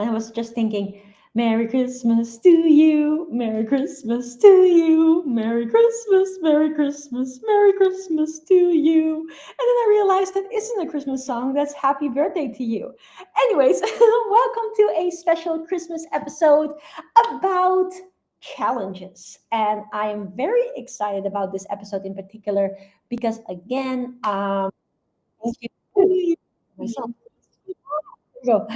I was just thinking, Merry Christmas to you, Merry Christmas to you, Merry Christmas, Merry Christmas, Merry Christmas to you. And then I realized that isn't a Christmas song, that's Happy Birthday to you. Anyways, welcome to a special Christmas episode about challenges. And I am very excited about this episode in particular because, again, thank you myself go.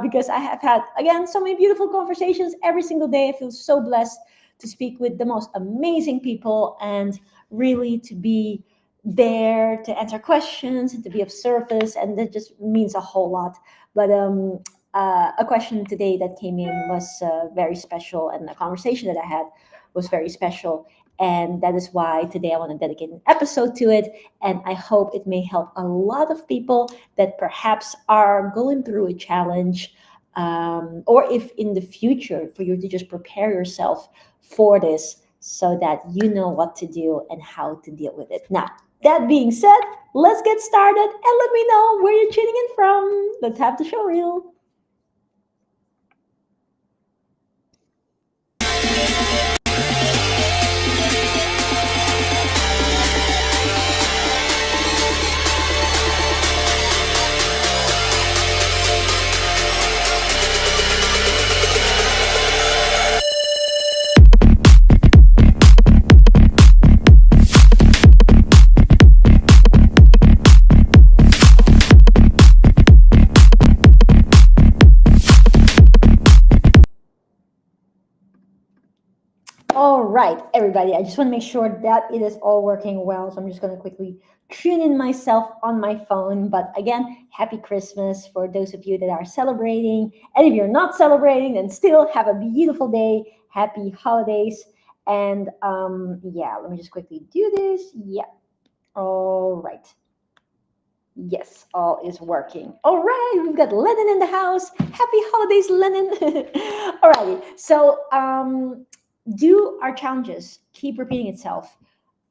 Because I have had, again, so many beautiful conversations every single day. I feel so blessed to speak with the most amazing people and really to be there to answer questions and to be of service. And that just means a whole lot. But a question today that came in was very special, and a conversation that I had was very special. And that is why today I want to dedicate an episode to it. And I hope it may help a lot of people that perhaps are going through a challenge, or if in the future for you to just prepare yourself for this so that you know what to do and how to deal with it. Now, that being said, let's get started and let me know where you're tuning in from. Let's have the show reel. All right, everybody. I just want to make sure that it is all working well. So I'm just going to quickly tune in myself on my phone. But again, happy Christmas for those of you that are celebrating. And if you're not celebrating, then still have a beautiful day. Happy holidays. And yeah, let me just quickly do this. Yeah. All right. Yes, all is working. All right, we've got Lennon in the house. Happy holidays, Lennon. All righty. So, do our challenges keep repeating itself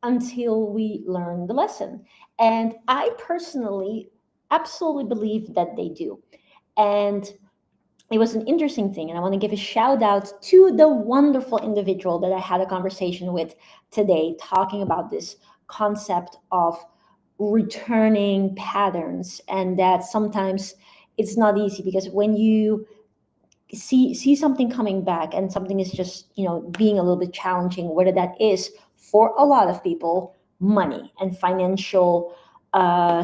until we learn the lesson? And I personally absolutely believe that they do. And it was an interesting thing. And I want to give a shout out to the wonderful individual that I had a conversation with today, talking about this concept of returning patterns, and that sometimes it's not easy because when you see something coming back and something is just being a little bit challenging, whether that is for a lot of people money and financial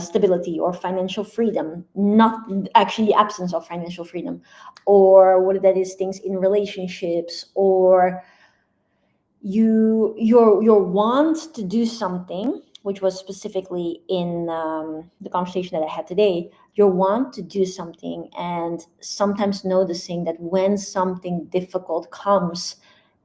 stability or financial freedom, not actually the absence of financial freedom, or whether that is things in relationships, or your want to do something, which was specifically in the conversation that I had today, your want to do something, and sometimes noticing that when something difficult comes,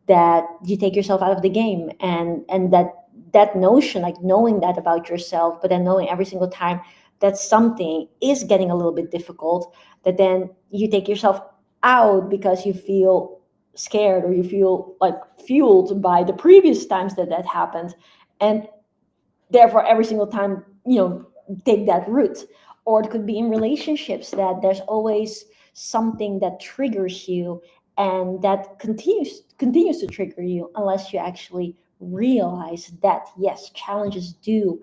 that you take yourself out of the game, and that notion, like knowing that about yourself, but then knowing every single time that something is getting a little bit difficult, that then you take yourself out because you feel scared, or you feel like fueled by the previous times that happened, and therefore every single time take that route. Or it could be in relationships, that there's always something that triggers you, and that continues to trigger you unless you actually realize that yes, challenges do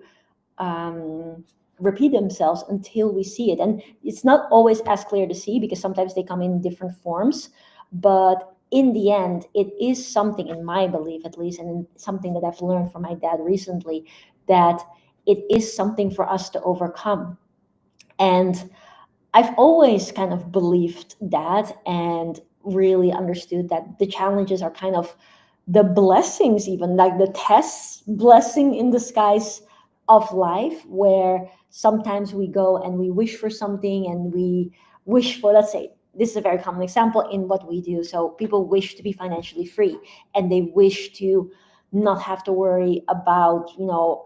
repeat themselves until we see it. And it's not always as clear to see because sometimes they come in different forms, but in the end it is something, in my belief at least, and something that I've learned from my dad recently, that it is something for us to overcome. And I've always kind of believed that, and really understood that the challenges are kind of the blessings, even like the tests, blessing in disguise of life, where sometimes we go and we wish for something, and we wish for, let's say, this is a very common example in what we do. So people wish to be financially free, and they wish to not have to worry about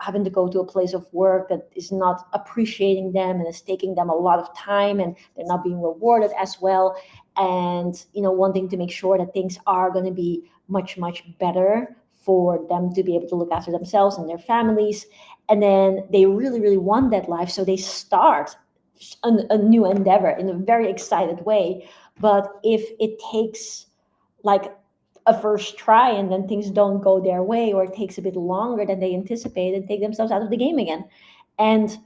having to go to a place of work that is not appreciating them and is taking them a lot of time, and they're not being rewarded as well, and wanting to make sure that things are going to be much better for them to be able to look after themselves and their families. And then they really want that life, so they start a new endeavor in a very excited way, But if it takes like a first try and then things don't go their way, or it takes a bit longer than they anticipated, take themselves out of the game again. And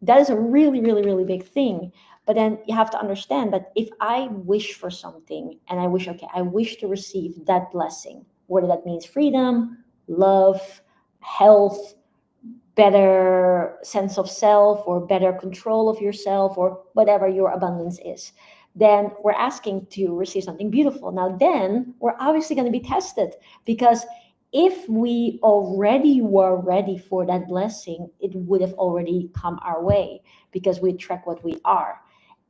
that is a really, really, really big thing. But then you have to understand that if I wish for something and I wish, okay, I wish to receive that blessing, whether that means freedom, love, health, better sense of self, or better control of yourself, or whatever your abundance is, then we're asking to receive something beautiful. Now then we're obviously going to be tested, because if we already were ready for that blessing, it would have already come our way, because we track what we are.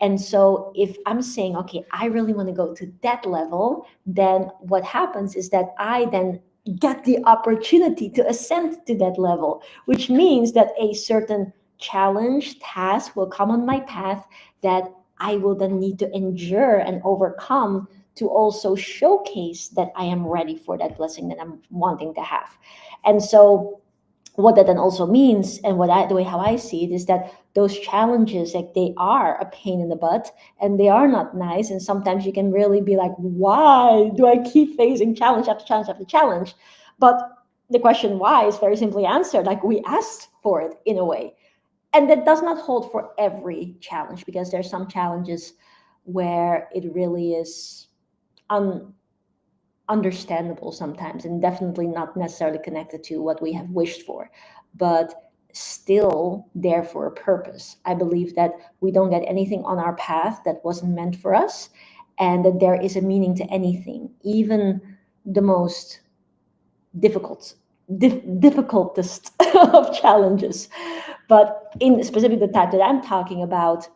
And so if I'm saying, okay, I really want to go to that level, then what happens is that I then get the opportunity to ascend to that level, which means that a certain challenge, task will come on my path that I will then need to endure and overcome, to also showcase that I am ready for that blessing that I'm wanting to have. And so what that then also means, and the way how I see it, is that those challenges, like, they are a pain in the butt, and they are not nice, and sometimes you can really be like, why do I keep facing challenge after challenge after challenge? But the question why is very simply answered, like, we asked for it in a way. And that does not hold for every challenge, because there's some challenges where it really is understandable sometimes, and definitely not necessarily connected to what we have wished for, but still there for a purpose. I believe that we don't get anything on our path that wasn't meant for us, and that there is a meaning to anything, even the most difficultest of challenges. But in specifically the type that I'm talking about,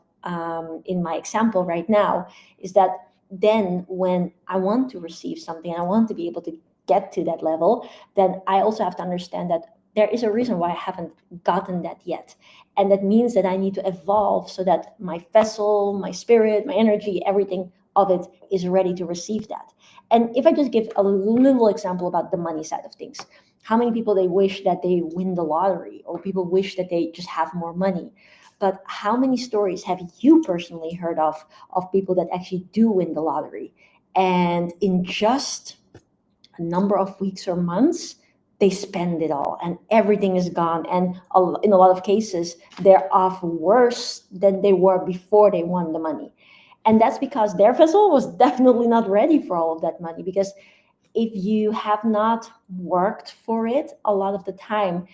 in my example right now, is that then when I want to receive something and I want to be able to get to that level, then I also have to understand that there is a reason why I haven't gotten that yet. And that means that I need to evolve so that my vessel, my spirit, my energy, everything of it is ready to receive that. And if I just give a little example about the money side of things, how many people they wish that they win the lottery, or people wish that they just have more money. But how many stories have you personally heard of people that actually do win the lottery, and in just a number of weeks or months they spend it all and everything is gone, and in a lot of cases they're off worse than they were before they won the money. And that's because their vessel was definitely not ready for all of that money, because if you have not worked for it, a lot of the time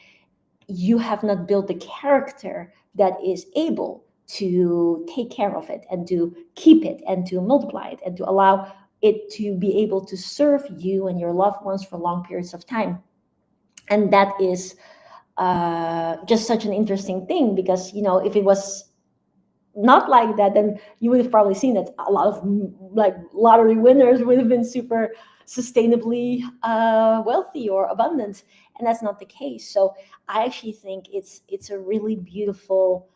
you have not built the character that is able to take care of it and to keep it and to multiply it and to allow it to be able to serve you and your loved ones for long periods of time. And that is just such an interesting thing, because if it was not like that, then you would have probably seen that a lot of like lottery winners would have been super sustainably wealthy or abundant, and that's not the case. So I actually think it's a really beautiful,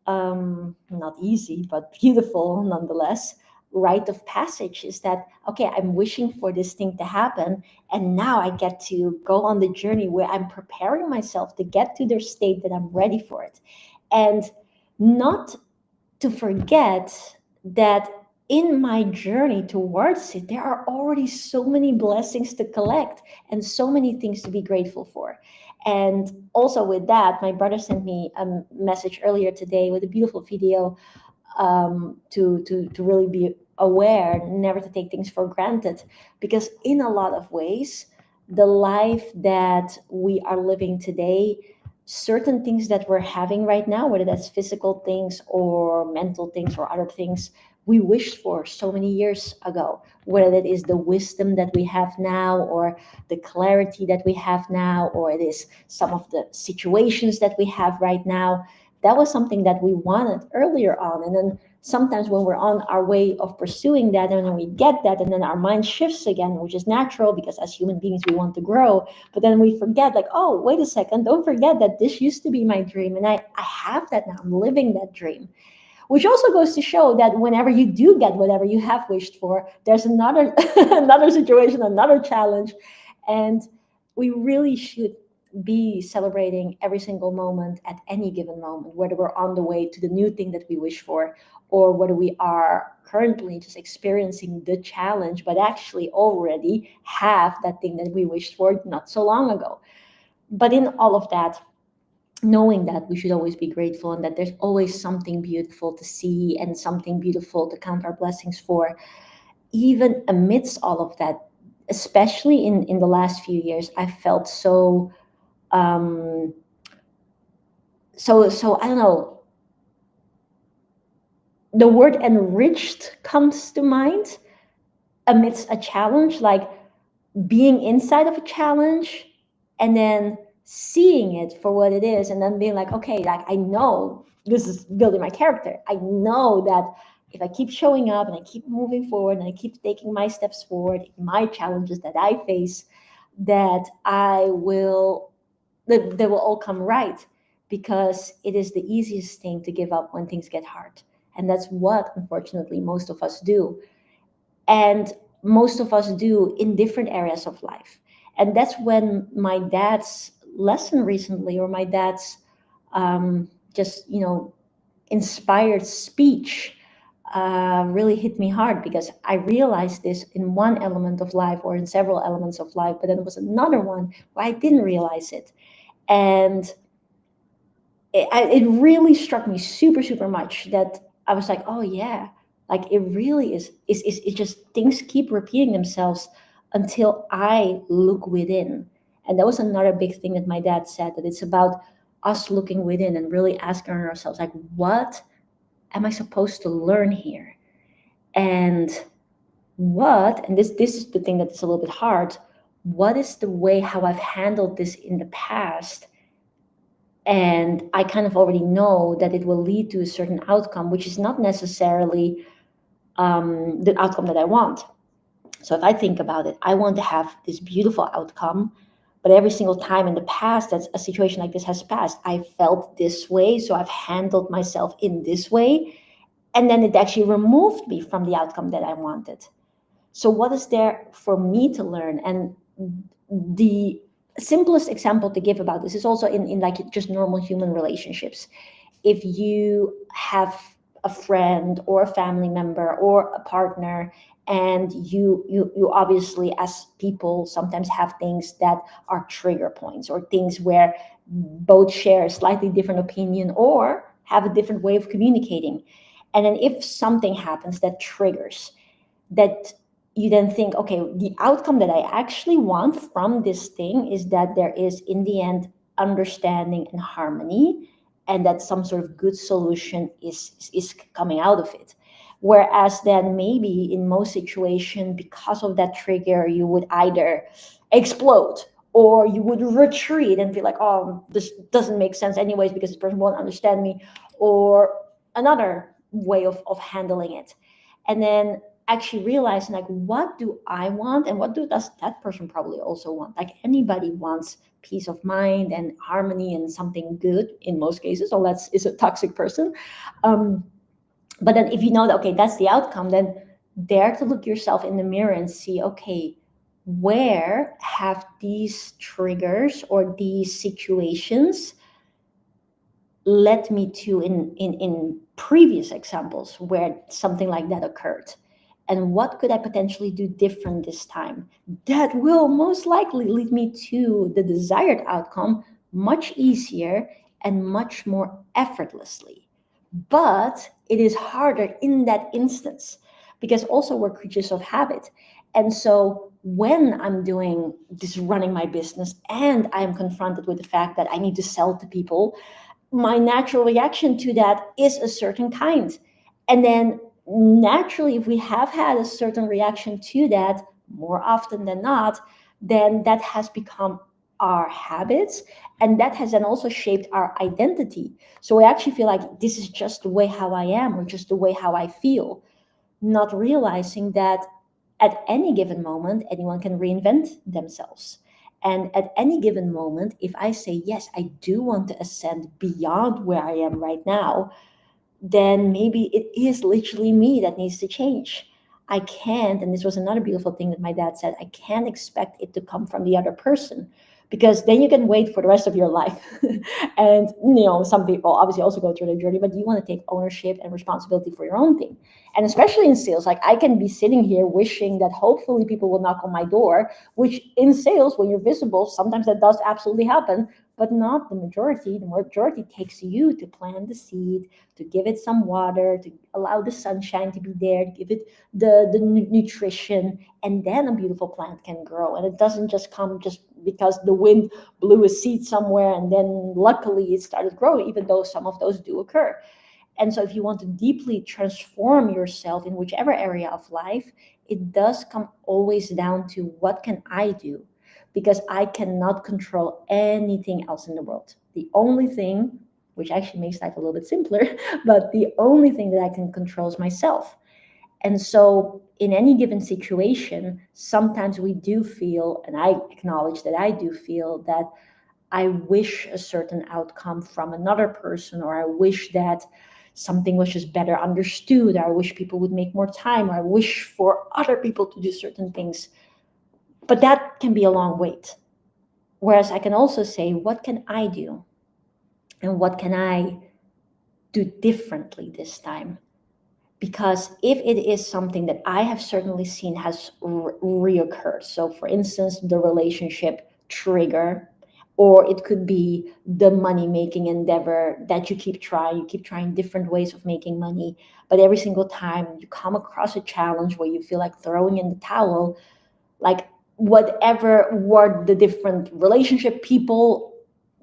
not easy but beautiful nonetheless, rite of passage, is that, okay, I'm wishing for this thing to happen, and now I get to go on the journey where I'm preparing myself to get to the state that I'm ready for it. And not to forget that in my journey towards it, there are already so many blessings to collect and so many things to be grateful for. And also with that, my brother sent me a message earlier today with a beautiful video, to really be aware, never to take things for granted, because in a lot of ways, the life that we are living today, certain things that we're having right now, whether that's physical things or mental things or other things, we wished for so many years ago, whether that is the wisdom that we have now, or the clarity that we have now, or it is some of the situations that we have right now. That was something that we wanted earlier on. And then sometimes when we're on our way of pursuing that, and then we get that, and then our mind shifts again, which is natural, because as human beings we want to grow. But then we forget, like, oh, wait a second, don't forget that this used to be my dream, and I have that now, I'm living that dream. Which also goes to show that whenever you do get whatever you have wished for, there's another another situation, another challenge. And we really should be celebrating every single moment at any given moment, whether we're on the way to the new thing that we wish for, or whether we are currently just experiencing the challenge, but actually already have that thing that we wished for not so long ago. But in all of that, knowing that we should always be grateful and that there's always something beautiful to see and something beautiful to count our blessings for, even amidst all of that, especially in the last few years, I felt so um so I don't know, the word enriched comes to mind amidst a challenge, like being inside of a challenge and then seeing it for what it is, and then being like, okay, like I know this is building my character. I know that if I keep showing up and I keep moving forward and I keep taking my steps forward in my challenges that I face, that I will that they will all come right, because it is the easiest thing to give up when things get hard. And that's what unfortunately most of us do, and most of us do in different areas of life. And that's when my dad's lesson recently, or my dad's just inspired speech, really hit me hard, because I realized this in one element of life, or in several elements of life, but then there was another one where I didn't realize it. And it really struck me super, super much, that I was like, oh yeah, like it really is it's just things keep repeating themselves until I look within. And that was another big thing that my dad said, that it's about us looking within and really asking ourselves, like, what am I supposed to learn here? And this is the thing that is a little bit hard. What is the way how I've handled this in the past, and I kind of already know that it will lead to a certain outcome, which is not necessarily the outcome that I want. So if I think about it, I want to have this beautiful outcome, but every single time in the past that a situation like this has passed, I felt this way, so I've handled myself in this way, and then it actually removed me from the outcome that I wanted. So what is there for me to learn? And the simplest example to give about this is also in like just normal human relationships. If you have a friend or a family member or a partner, and you obviously, as people, sometimes have things that are trigger points, or things where both share a slightly different opinion or have a different way of communicating. And then if something happens that triggers that, you then think, okay, the outcome that I actually want from this thing is that there is, in the end, understanding and harmony, and that some sort of good solution is coming out of it. Whereas then maybe in most situations, because of that trigger, you would either explode, or you would retreat and be like, oh, this doesn't make sense anyways because this person won't understand me, or another way of handling it. And then actually realizing, like, what do I want, and does that person probably also want? Like, anybody wants peace of mind and harmony and something good in most cases, unless it's a toxic person. But then if you know that, okay, that's the outcome, then dare to look yourself in the mirror and see, okay, where have these triggers or these situations led me to in previous examples where something like that occurred, and what could I potentially do different this time that will most likely lead me to the desired outcome much easier and much more effortlessly. But it is harder in that instance, because also we're creatures of habit. And so when I'm doing this, running my business, and I'm confronted with the fact that I need to sell to people, my natural reaction to that is a certain kind. And then naturally, if we have had a certain reaction to that more often than not, then that has become our habits, and that has then also shaped our identity. So we actually feel like this is just the way how I am, or just the way how I feel, not realizing that at any given moment anyone can reinvent themselves. And at any given moment, if I say, yes, I do want to ascend beyond where I am right now, then maybe it is literally me that needs to change. I can't, and this was another beautiful thing that my dad said, I can't expect it to come from the other person, because then you can wait for the rest of your life. And some people obviously also go through their journey, but you want to take ownership and responsibility for your own thing. And especially in sales, like I can be sitting here wishing that hopefully people will knock on my door, which in sales, when you're visible, sometimes that does absolutely happen, but not the majority. The majority takes you to plant the seed, to give it some water, to allow the sunshine to be there, to give it the nutrition, and then a beautiful plant can grow. And it doesn't just come just because the wind blew a seed somewhere and then luckily it started growing, even though some of those do occur. And so if you want to deeply transform yourself in whichever area of life, it does come always down to what can I do? Because I cannot control anything else in the world. The only thing, which actually makes life a little bit simpler, but the only thing that I can control is myself. And so, in any given situation, sometimes we do feel, and I acknowledge that I do feel, that I wish a certain outcome from another person, or I wish that something was just better understood, or I wish people would make more time, or I wish for other people to do certain things. But that can be a long wait. Whereas I can also say, what can I do? And what can I do differently this time? Because if it is something that I have certainly seen has reoccurred, so for instance, the relationship trigger, or it could be the money making endeavor that you keep trying different ways of making money, but every single time you come across a challenge where you feel like throwing in the towel, like whatever were the different relationship people,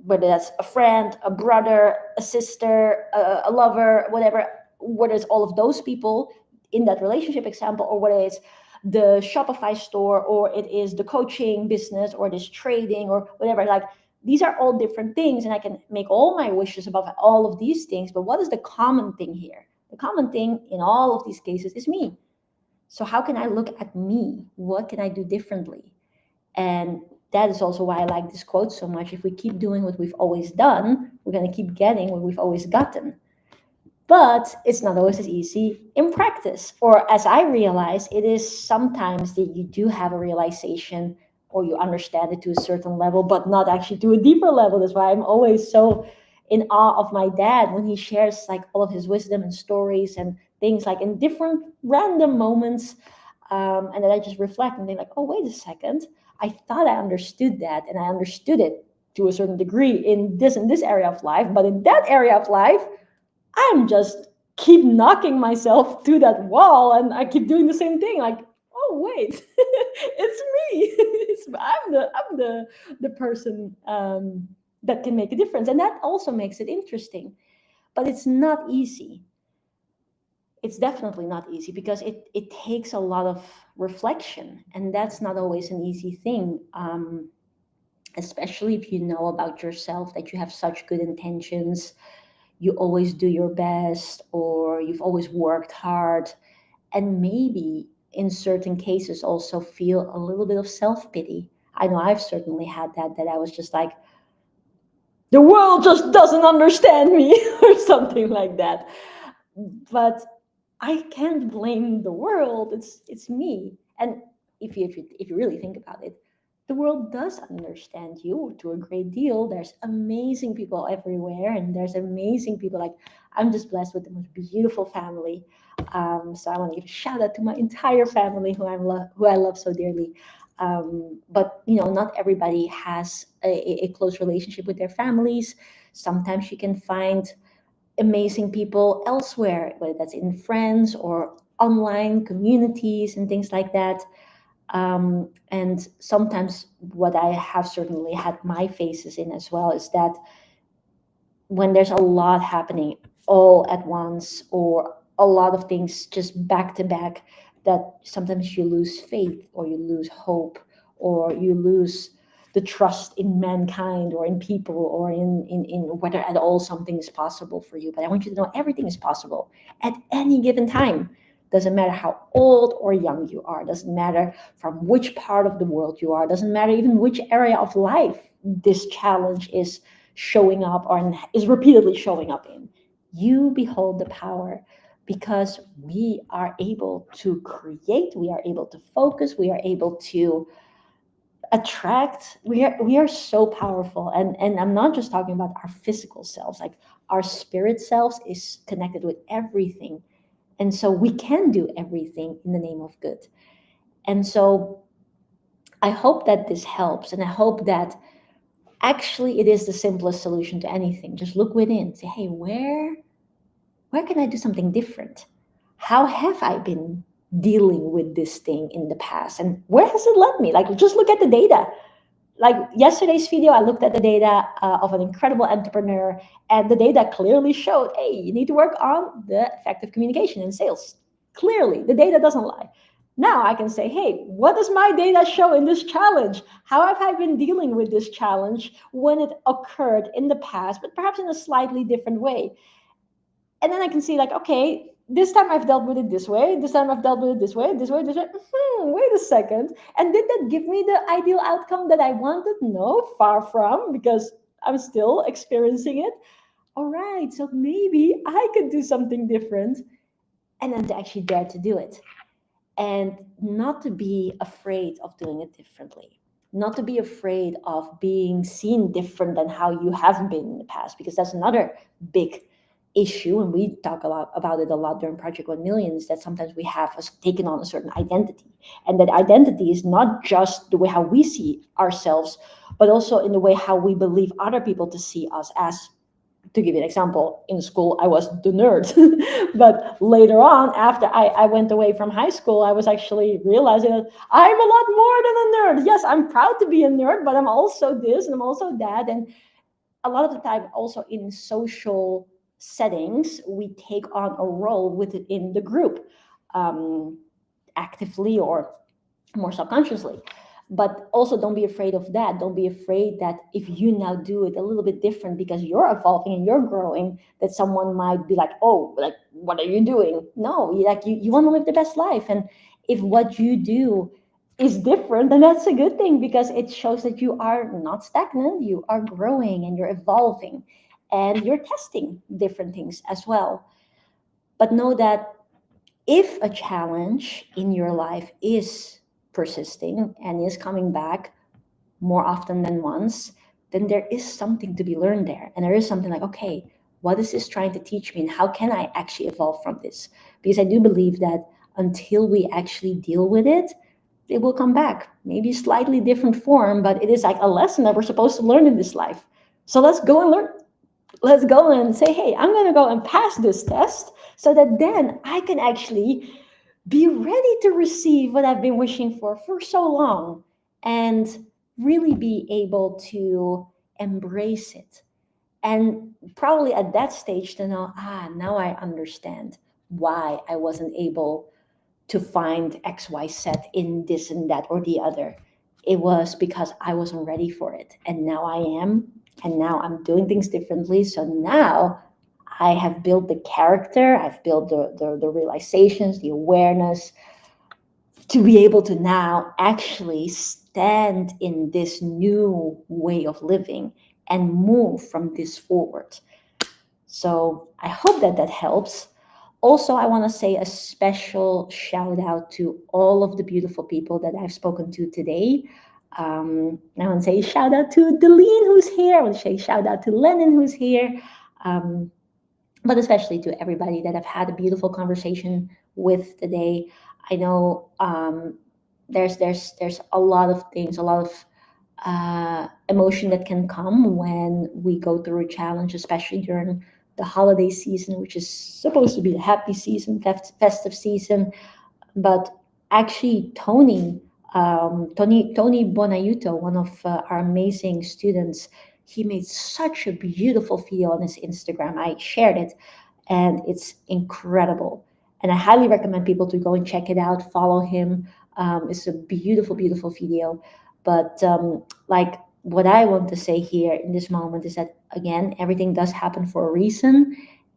whether that's a friend, a brother, a sister, a lover, whatever, whether it's all of those people in that relationship example, or whether it's the Shopify store, or it is the coaching business, or this trading, or whatever, like these are all different things, and I can make all my wishes about all of these things, but what is the common thing here? The common thing in all of these cases is me. So how can I look at me? What can I do differently? And that is also why I like this quote so much. If we keep doing what we've always done, we're going to keep getting what we've always gotten. But it's not always as easy in practice. Or as I realize, it is sometimes that you do have a realization or you understand it to a certain level, but not actually to a deeper level. That's why I'm always so in awe of my dad when he shares like all of his wisdom and stories and things like in different random moments. And then I just reflect and think like, oh, wait a second. I thought I understood that, and I understood it to a certain degree in this area of life, but in that area of life, I'm just keep knocking myself to that wall, and I keep doing the same thing. Like, oh wait, it's me. I'm the person that can make a difference, and that also makes it interesting. But it's not easy. It's definitely not easy because it takes a lot of reflection, and that's not always an easy thing. Especially if you know about yourself that you have such good intentions, you always do your best, or you've always worked hard, and maybe in certain cases also feel a little bit of self-pity. I know I've certainly had that I was just like, the world just doesn't understand me or something like that. But I can't blame the world. It's me. And if you really think about it, the world does understand you to a great deal. There's amazing people everywhere, and there's amazing people. Like, I'm just blessed with the most beautiful family. So I want to give a shout out to my entire family, who I love so dearly. But not everybody has a close relationship with their families. Sometimes you can find amazing people elsewhere, whether that's in friends or online communities and things like that. And sometimes what I have certainly had my faces in as well is that when there's a lot happening all at once, or a lot of things just back to back, that sometimes you lose faith, or you lose hope, or you lose the trust in mankind, or in people, or in whether at all something is possible for you. But I want you to know everything is possible at any given time. Doesn't matter how old or young you are, doesn't matter from which part of the world you are, doesn't matter even which area of life this challenge is showing up, or is repeatedly showing up in. You behold the power, because we are able to create, we are able to focus, we are able to attract, we are so powerful, and I'm not just talking about our physical selves, like our spirit selves is connected with everything, and so we can do everything in the name of good. And so I hope that this helps, and I hope that actually it is the simplest solution to anything. Just look within, say, hey, where can I do something different? How have I been dealing with this thing in the past, and where has it led me? Like, just look at the data. Like yesterday's video, I looked at the data of an incredible entrepreneur, and the data clearly showed, hey, you need to work on the effective communication in sales. Clearly, the data doesn't lie. Now I can say, hey, what does my data show in this challenge? How have I been dealing with this challenge when it occurred in the past, but perhaps in a slightly different way? And then I can see, like, okay, this time I've dealt with it this way, this time I've dealt with it this way, this way, this way. Wait a second. And did that give me the ideal outcome that I wanted? No, far from, because I'm still experiencing it. All right, so maybe I could do something different, and then to actually dare to do it, and not to be afraid of doing it differently, not to be afraid of being seen different than how you have been in the past, because that's another big issue, and we talk a lot about it a lot during Project 1 Million, is that sometimes we have taken on a certain identity, and that identity is not just the way how we see ourselves, but also in the way how we believe other people to see us as. To give you an example, in school I was the nerd, but later on, after I went away from high school, I was actually realizing that I'm a lot more than a nerd. Yes, I'm proud to be a nerd, but I'm also this and I'm also that. And a lot of the time, also in social settings, we take on a role within the group, um, actively or more subconsciously. But also, don't be afraid of that. Don't be afraid that if you now do it a little bit different because you're evolving and you're growing, that someone might be like, oh, like, what are you doing? No, you want to live the best life. And if what you do is different, then that's a good thing, because it shows that you are not stagnant, you are growing and you're evolving, and you're testing different things as well. But know that if a challenge in your life is persisting and is coming back more often than once, then there is something to be learned there. And there is something like, okay, what is this trying to teach me? And how can I actually evolve from this? Because I do believe that until we actually deal with it, it will come back. Maybe slightly different form, but it is like a lesson that we're supposed to learn in this life. So let's go and learn. Let's go and say, hey, I'm going to go and pass this test so that then I can actually be ready to receive what I've been wishing for so long, and really be able to embrace it. And probably at that stage to know, now I understand why I wasn't able to find XYZ in this and that or the other. It was because I wasn't ready for it. And now I am. And now I'm doing things differently. So now I have built the character, I've built the realizations, the awareness, to be able to now actually stand in this new way of living and move from this forward. So I hope that that helps. Also, I want to say a special shout out to all of the beautiful people that I've spoken to today. I want to say shout out to Deline, who's here. I want to say shout out to Lennon, who's here. Um, but especially to everybody that I've had a beautiful conversation with today. I know there's a lot of things, a lot of emotion that can come when we go through a challenge, especially during the holiday season, which is supposed to be a happy season, festive season. But actually, Tony Bonaiuto, one of our amazing students, he made such a beautiful video on his Instagram. I shared it, and it's incredible. And I highly recommend people to go and check it out, follow him. It's a beautiful, beautiful video. But like, what I want to say here in this moment is that, again, everything does happen for a reason.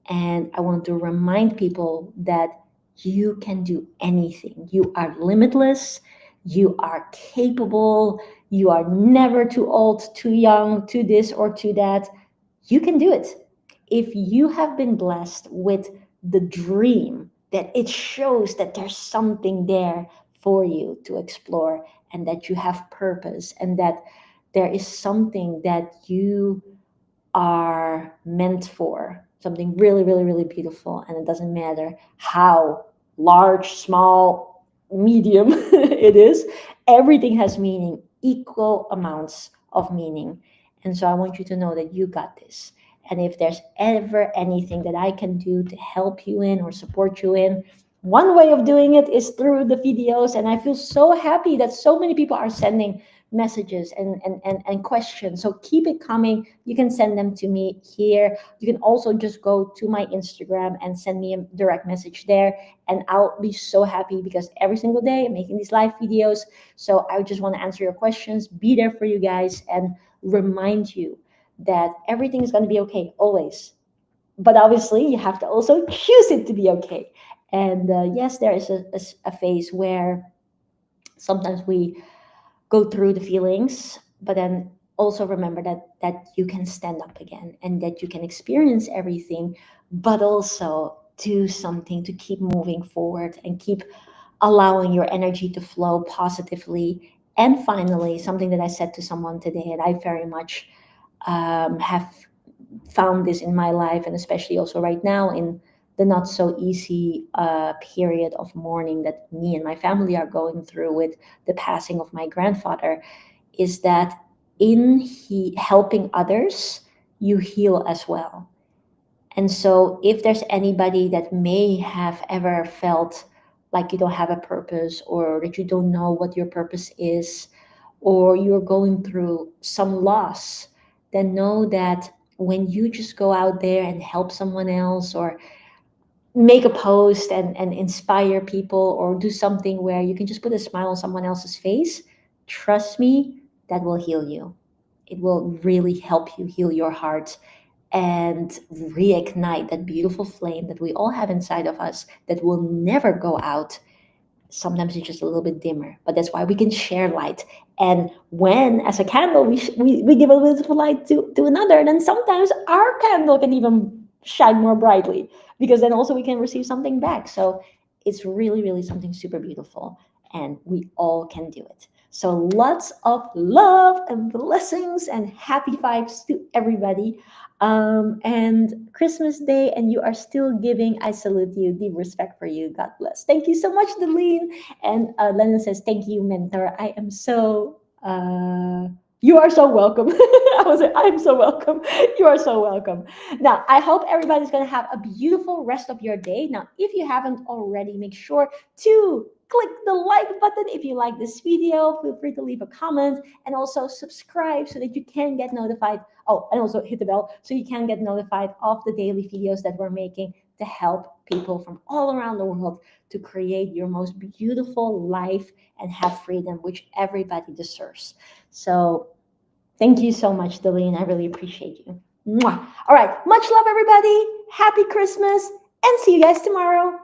And I want to remind people that you can do anything. You are limitless. You are capable. You are never too old, too young, too this or too that. You can do it. If you have been blessed with the dream, that it shows that there's something there for you to explore, and that you have purpose, and that there is something that you are meant for, something really, really, really beautiful. And it doesn't matter how large, small, medium it is, everything has meaning, equal amounts of meaning. And so I want you to know that you got this. And if there's ever anything that I can do to help you in or support you in, one way of doing it is through the videos. And I feel so happy that so many people are sending messages and questions. So keep it coming. You can send them to me here. You can also just go to my Instagram and send me a direct message there. And I'll be so happy, because every single day I'm making these live videos. So I just want to answer your questions, be there for you guys, and remind you that everything is going to be okay, always. But obviously, you have to also choose it to be okay. And yes, there is a phase where sometimes we go through the feelings, but then also remember that you can stand up again, and that you can experience everything, but also do something to keep moving forward and keep allowing your energy to flow positively. And finally, something that I said to someone today, and I very much have found this in my life, and especially also right now in the not so easy period of mourning that me and my family are going through with the passing of my grandfather, is that in helping others, you heal as well. And so, if there's anybody that may have ever felt like you don't have a purpose, or that you don't know what your purpose is, or you're going through some loss, then know that when you just go out there and help someone else, or make a post and inspire people, or do something where you can just put a smile on someone else's face, trust me, that will heal you. It will really help you heal your heart and reignite that beautiful flame that we all have inside of us, that will never go out. Sometimes it's just a little bit dimmer, but that's why we can share light. And when, as a candle, we give a little bit of light to another, then sometimes our candle can even shine more brightly, because then also we can receive something back. So it's really, really something super beautiful, and we all can do it. So lots of love and blessings and happy vibes to everybody. And Christmas Day, and you are still giving. I salute you. Deep respect for you. God bless. Thank you so much, Deline. And Lennon says, "Thank you, mentor. I am so. You are so welcome." I was like, "I'm so welcome. You are so welcome." Now, I hope everybody's gonna have a beautiful rest of your day. Now, if you haven't already, make sure to click the like button if you like this video. Feel free to leave a comment, and also subscribe so that you can get notified. Oh, and also hit the bell so you can get notified of the daily videos that we're making to help people from all around the world to create your most beautiful life and have freedom, which everybody deserves. So thank you so much, Deline. I really appreciate you. Mwah. All right. Much love, everybody. Happy Christmas, and see you guys tomorrow.